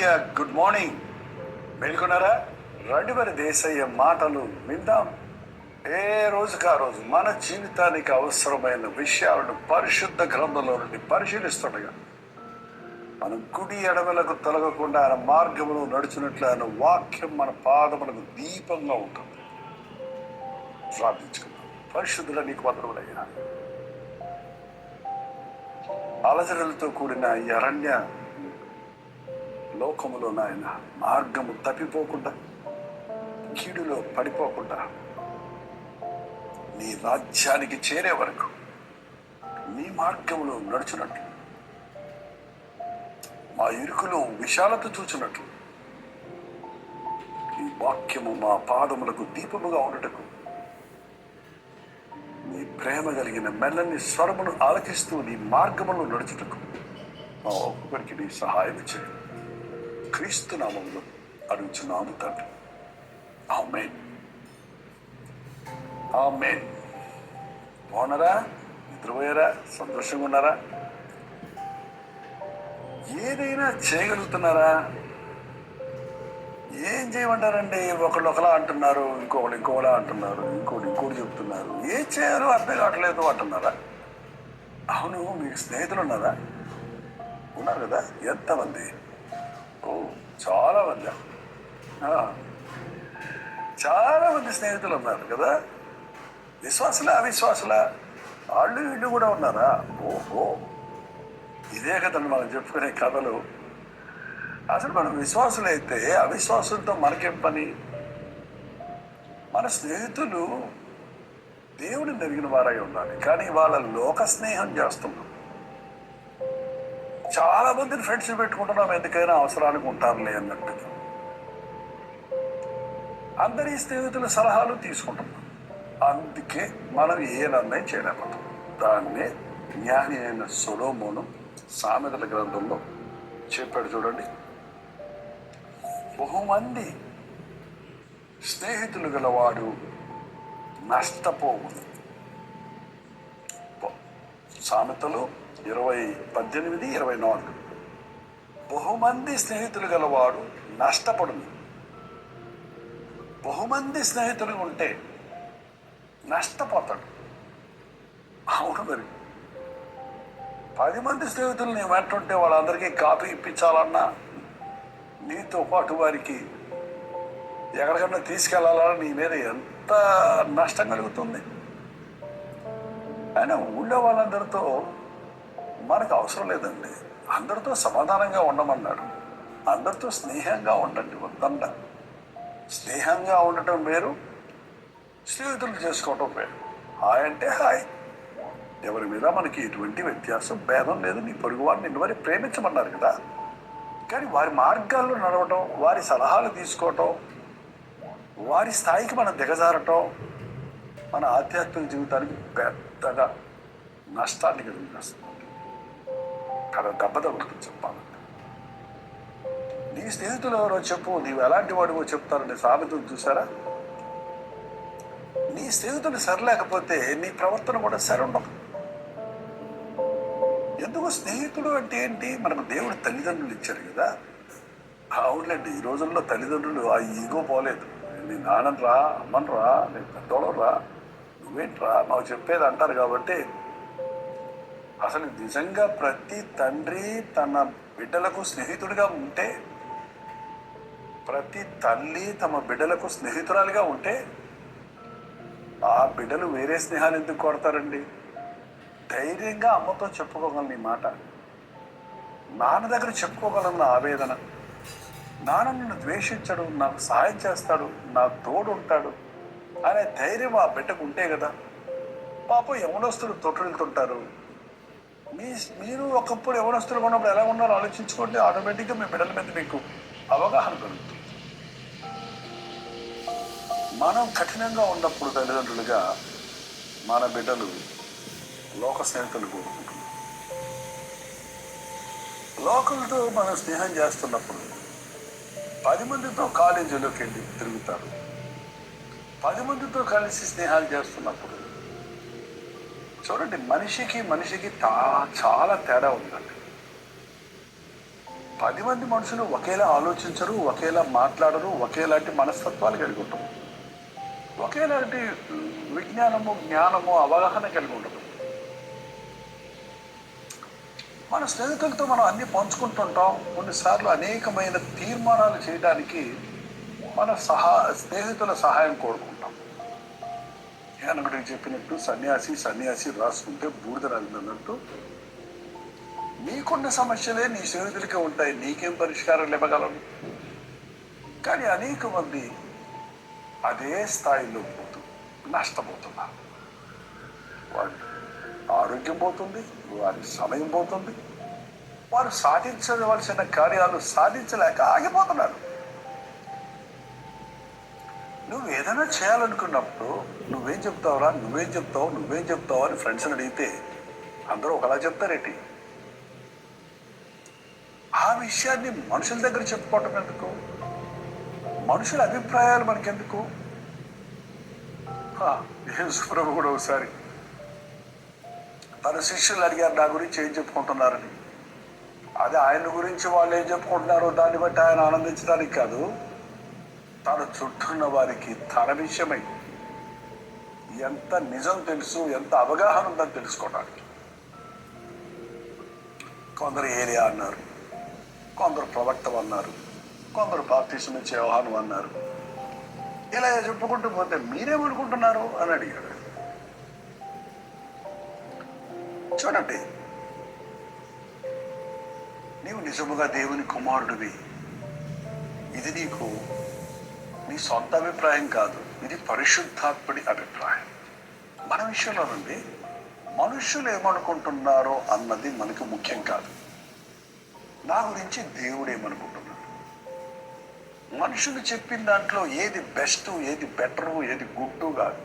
హల్లెలూయా. Good morning. మేల్కొన్నారా? రండి మరి దేశయ్య మాటలు విందాం. ఏ రోజుకి ఆ రోజు మన జీవితానికి అవసరమైన విషయాలను పరిశుద్ధ గ్రంథంలో నుండి పరిశీలిస్తుండగా మనం కుడి ఎడమలకు తొలగకుండా ఆయన మార్గములు నడుచున్నట్లు ఆయన వాక్యం మన పాదములకు దీపంగా ఉంటుంది. ప్రార్థించుకుందాం. పరిశుద్ధుల నీకు వందనములయ్యా. అలజడులతో కూడిన ఈ అరణ్య లోకములో నాయన మార్గము తప్పిపోకుండా, కీడులో పడిపోకుండా నీ రాజ్యానికి చేరే వరకు నీ మార్గములో నడుచున్నట్లు, మా ఇరుకులో విశాలత చూచినట్లు ఈ వాక్యము మా పాదములకు దీపముగా ఉండటకు నీ ప్రేమ కలిగిన మెల్లని స్వరమును ఆలకిస్తూ నీ మార్గములో నడుచుటకు మా ఒక్కొక్కరికి నీ సహాయం చేయండి. క్రీస్తు నామములో అడుగుచున్నాము తండ్రి. ఆమేన్. ఆమేన్. బాగున్నారా? నిద్రపోయారా? సంతోషంగా ఉన్నారా? ఏదైనా చేయగలుగుతున్నారా? ఏం చేయమంటారండి? ఒకళ్ళు ఒకలా అంటున్నారు, ఇంకోలా అంటున్నారు, ఇంకోటి చెప్తున్నారు. ఏం చేయాలో అర్థం కావట్లేదు అంటున్నారా? అవును, మీకు స్నేహితులు ఉన్నారా? ఉన్నారు కదా. ఎంతమంది? ఓ, చాలా మంది. చాలా మంది స్నేహితులు ఉన్నారు కదా. విశ్వాసులా అవిశ్వాసులా? వాళ్ళు వీళ్ళు కూడా ఉన్నారా? ఓహో, ఇదే కదండి మనం చెప్పుకునే కథలు. అసలు మనం విశ్వాసులైతే అవిశ్వాసులతో మనకేం పని? మన స్నేహితులు దేవుని నెరిగిన వారై ఉండాలి, కానీ వాళ్ళ లోక స్నేహం చేస్తున్నాం. చాలా మందిని ఫ్రెండ్స్ పెట్టుకుంటున్నాం, ఎందుకైనా అవసరానికి ఉంటారులే అన్నట్టుగా. అందరి స్నేహితుల సలహాలు తీసుకుంటున్నాం, అందుకే మనం ఏ నిర్ణయం చేయలేకపోతాం. దాన్నే జ్ఞాని అయిన సొలొమోను సామెతల గ్రంథంలో చెప్పాడు. చూడండి, బహుమంది స్నేహితులు గలవాడు నష్టపోవు. సామెతలు 18:24. బహుమంది స్నేహితులు గలవాడు నష్టపడును. బహుమంది స్నేహితులు ఉంటే నష్టపోతాడు. అవును, మరి 10 మంది స్నేహితులు నీ వెంటుంటే వాళ్ళందరికీ కాఫీ ఇప్పించాలన్నా, నీతో పాటు వారికి ఎక్కడికన్నా తీసుకెళ్లాలన్నా నీ మీద ఎంత నష్టం కలుగుతుంది. అయినా ఊళ్ళో వాళ్ళందరితో మనకు అవసరం లేదండి. అందరితో సమాధానంగా ఉండమన్నాడు. అందరితో స్నేహంగా ఉండండి, వద్దండ. స్నేహంగా ఉండటం వేరు, స్నేహితులు చేసుకోవటం వేరు. హాయ్ అంటే హాయ్, ఎవరి మీద మనకి ఎటువంటి వ్యత్యాసం, భేదం లేదు. నీ పొరుగు వారిని నిన్ను వారి ప్రేమించమన్నారు కదా. కానీ వారి మార్గాల్లో నడవటం, వారి సలహాలు తీసుకోవటం, వారి స్థాయికి మనం దిగజారటం మన ఆధ్యాత్మిక జీవితానికి పెద్దగా నష్టాన్ని కలిగిస్తుంది. కదా, దెబ్బ తగులుతుంది చెప్పాలంటే. నీ స్నేహితులు ఎవరో చెప్పు, నీవు ఎలాంటి వాడివో చెప్తారని సామెతలు చూసారా? నీ స్నేహితులు సరిలేకపోతే నీ ప్రవర్తన కూడా సరుండదు. ఎందుకు? స్నేహితుడు అంటే ఏంటి? మనకు దేవుడు తల్లిదండ్రులు ఇచ్చారు కదా. అవునులేండి, ఈ రోజుల్లో తల్లిదండ్రులు ఆ ఈగో పోలేదు. నీ నాన్నని రా, అమ్మని రా, నీ పెద్దోళ్ళని రా, నువ్వేంట్రా మాకు చెప్పేది అంటారు. కాబట్టి అసలు నిజంగా ప్రతి తండ్రి తన బిడ్డలకు స్నేహితుడిగా ఉంటే, ప్రతి తల్లి తమ బిడ్డలకు స్నేహితురాలిగా ఉంటే, ఆ బిడ్డలు వేరే స్నేహాలు ఎందుకు కొడతారండి? ధైర్యంగా అమ్మతో చెప్పుకోగలను ఈ మాట, నాన్న దగ్గర చెప్పుకోగలను నా ఆవేదన. నాన్న నిన్ను ద్వేషించడు, నాకు సహాయం చేస్తాడు, నాకు తోడు ఉంటాడు అనే ధైర్యం ఆ బిడ్డకు ఉంటే కదా. పాపం యవనస్తులు తొట్టులుతుంటారు. మీరు ఒకప్పుడు యవనస్తులు ఉన్నప్పుడు ఎలా ఉన్నారో ఆలోచించుకోండి. ఆటోమేటిక్గా మీ బిడ్డల మీద మీకు అవగాహన కలుగుతుంది. మనం కఠినంగా ఉన్నప్పుడు తల్లిదండ్రులుగా మన బిడ్డలు లోక స్నేహితులు కోరుకుంటున్నారు. లోకలతో మనం స్నేహం చేస్తున్నప్పుడు 10 మందితో కాలేజీలోకి వెళ్ళి తిరుగుతారు. 10 మందితో కలిసి స్నేహాలు చేస్తున్నప్పుడు చూడండి, మనిషికి చాలా తేడా ఉందండి. 10 మంది మనుషులు ఒకేలా ఆలోచించరు, ఒకేలా మాట్లాడరు, ఒకేలాంటి మనస్తత్వాలు కలిగి ఉంటారు, ఒకేలాంటి విజ్ఞానము, జ్ఞానము, అవగాహన కలిగి ఉండదు. మన స్నేహితులతో మనం అన్ని పంచుకుంటుంటాం. కొన్నిసార్లు అనేకమైన తీర్మానాలు చేయడానికి మన స్నేహితుల సహాయం కోరుకుంటాం. ఏనక్కడికి చెప్పినట్టు సన్యాసి రాసుకుంటే బూడిద రాలిందన్నట్టు నీకున్న సమస్యలే నీ స్నేహితులకే ఉంటాయి, నీకేం పరిష్కారం ఇవ్వగలవు. కానీ అనేక మంది అదే స్థాయిలో నష్టపోతున్నారు. వారి ఆరోగ్యం పోతుంది, వారి సమయం పోతుంది, వారు సాధించవలసిన కార్యాలు సాధించలేక ఆగిపోతున్నారు. నువ్వు ఏదైనా చేయాలనుకున్నప్పుడు నువ్వేం చెప్తావు అని ఫ్రెండ్స్ని అడిగితే అందరూ ఒకలా చెప్తారేంటి? ఆ విషయాన్ని మనుషుల దగ్గర చెప్పుకోవటం ఎందుకు? మనుషుల అభిప్రాయాలు మనకెందుకు? యేసుప్రభు కూడా ఒకసారి తన శిష్యులు అడిగారు నా గురించి ఏం చెప్పుకుంటున్నారని. అది ఆయన గురించి వాళ్ళు ఏం చెప్పుకుంటున్నారో దాన్ని బట్టి ఆయన ఆనందించడానికి కాదు, తన చుట్టూన్న వారికి తన విషయమై ఎంత నిజం తెలుసు, ఎంత అవగాహన ఉందని తెలుసుకోవడానికి. కొందరు ఏలియా అన్నారు, కొందరు ప్రవక్త అన్నారు, కొందరు బాప్తిసం ఇచ్చే యోహాను అన్నారు. ఇలా చెప్పుకుంటూ పోతే మీరేమనుకుంటున్నారు అని అడిగాడు. చూడండి, నీవు నిజముగా దేవుని కుమారుడివి, ఇది నీకు నీ సొంత అభిప్రాయం కాదు, ఇది పరిశుద్ధాత్ముడి అభిప్రాయం. మన విషయంలో నుండి మనుషులు ఏమనుకుంటున్నారో అన్నది మనకు ముఖ్యం కాదు. నా గురించి దేవుడు ఏమనుకుంటున్నాడు? మనుషులు చెప్పిన దాంట్లో ఏది బెస్ట్, ఏది బెటరు, ఏది గుడ్డు కాదు.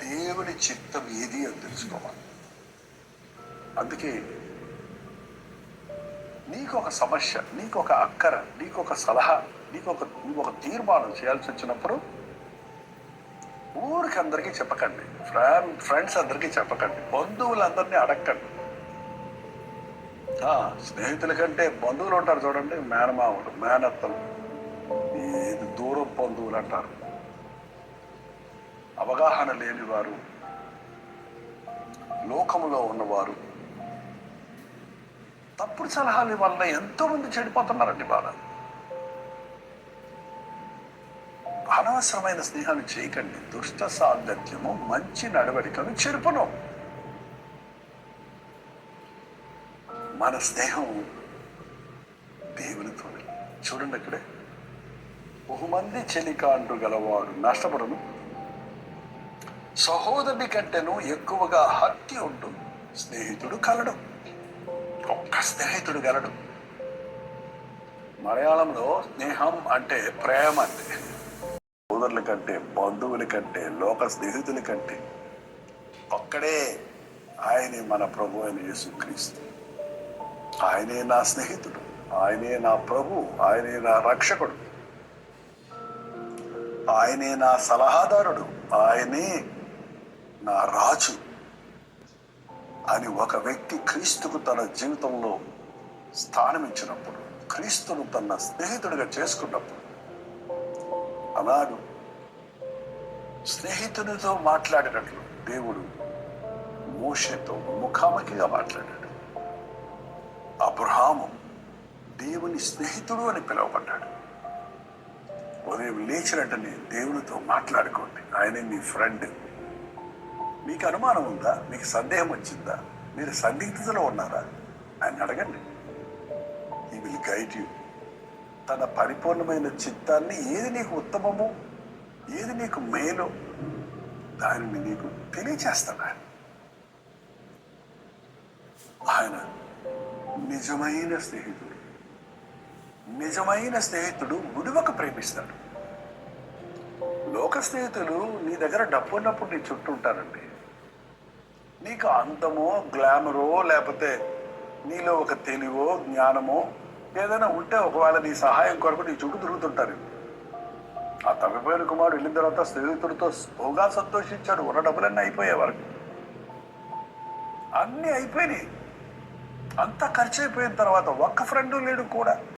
దేవుని చిత్తం ఏది అని తెలుసుకోవాలి. అందుకే నీకు ఒక సమస్య, నీకు ఒక అక్కర, నీకు ఒక సలహా, నువ్వు ఒక తీర్మానం చేయాల్సి వచ్చినప్పుడు ఊరికి అందరికీ చెప్పకండి, ఫ్రెండ్స్ అందరికీ చెప్పకండి, బంధువులందరినీ అడగండి. స్నేహితుల కంటే బంధువులు ఉంటారు చూడండి, మేనమావులు, మేనత్తలు, ఏది దూరం బంధువులు అంటారు. అవగాహన లేని వారు, లోకములో ఉన్నవారు తప్పుడు సలహాల వల్ల ఎంతో మంది చెడిపోతున్నారండి. బాధ. అనవసరమైన స్నేహాలు చేయకండి. దుష్ట సాంగత్యము మంచి నడవడికను చెరుపును. మన స్నేహం దేవునితో. చూడండి, అక్కడే బహుమంది చెలికాండ్రు గలవాడు నష్టపడను, సహోదరుని కంటేను ఎక్కువగా హత్య ఉండు స్నేహితుడు కలడు. ఒక్క స్నేహితుడు గలడు. మలయాళంలో స్నేహం అంటే ప్రేమ అంటే సోదరుల కంటే, బంధువుల కంటే, లోక స్నేహితుల కంటే ఒక్కడే, ఆయనే మన ప్రభు అయిన యేసుక్రీస్తు. ఆయనే నా స్నేహితుడు, ఆయనే నా ప్రభు, ఆయనే నా రక్షకుడు, ఆయనే నా సలహాదారుడు, ఆయనే నా రాజు అని ఒక వ్యక్తి క్రీస్తుకు తన జీవితంలో స్థానం ఇచ్చినప్పుడు, క్రీస్తును తన స్నేహితుడిగా చేసుకున్నప్పుడు, అలాడు స్నేహితునితో మాట్లాడినట్లు దేవుడు మోషేతో ముఖాముఖిగా మాట్లాడాడు. అబ్రహాము దేవుని స్నేహితుడు అని పిలువబడ్డాడు. ఉదయం లేచినట్టని దేవునితో మాట్లాడుకోండి, ఆయనే మీ ఫ్రెండ్. మీకు అనుమానం ఉందా? మీకు సందేహం వచ్చిందా? మీరు సందిగ్ధతలో ఉన్నారా? ఆయన అడగండి. He will guide you. తన పరిపూర్ణమైన చిత్తాన్ని, ఏది నీకు ఉత్తమమో, ఏది నీకు మేలో, దానిని నీకు తెలియచేస్తాడు. ఆయన నిజమైన స్నేహితుడు. నిజమైన స్నేహితుడు విడువక ప్రేమిస్తాడు. లోక స్నేహితులు నీ దగ్గర డబ్బు ఉన్నప్పుడు నీ చుట్టూ ఉంటారండి. నీకు అందమో, గ్లామరో, లేకపోతే నీలో ఒక తెలివో, జ్ఞానమో ఏదైనా ఉంటే ఒకవేళ నీ సహాయం కొరకు నీ చుట్టూ తిరుగుతుంటారు. ఆ తప్పిపోయిన కుమారుడు వెళ్ళిన తర్వాత స్నేహితుడితో బహుగా సంతోషించాడు. ఉన్న డబ్బులన్నీ అయిపోయే వరకు అన్నీ అయిపోయినాయి. అంతా ఖర్చు అయిపోయిన తర్వాత ఒక్క ఫ్రెండ్ లేడు కూడా.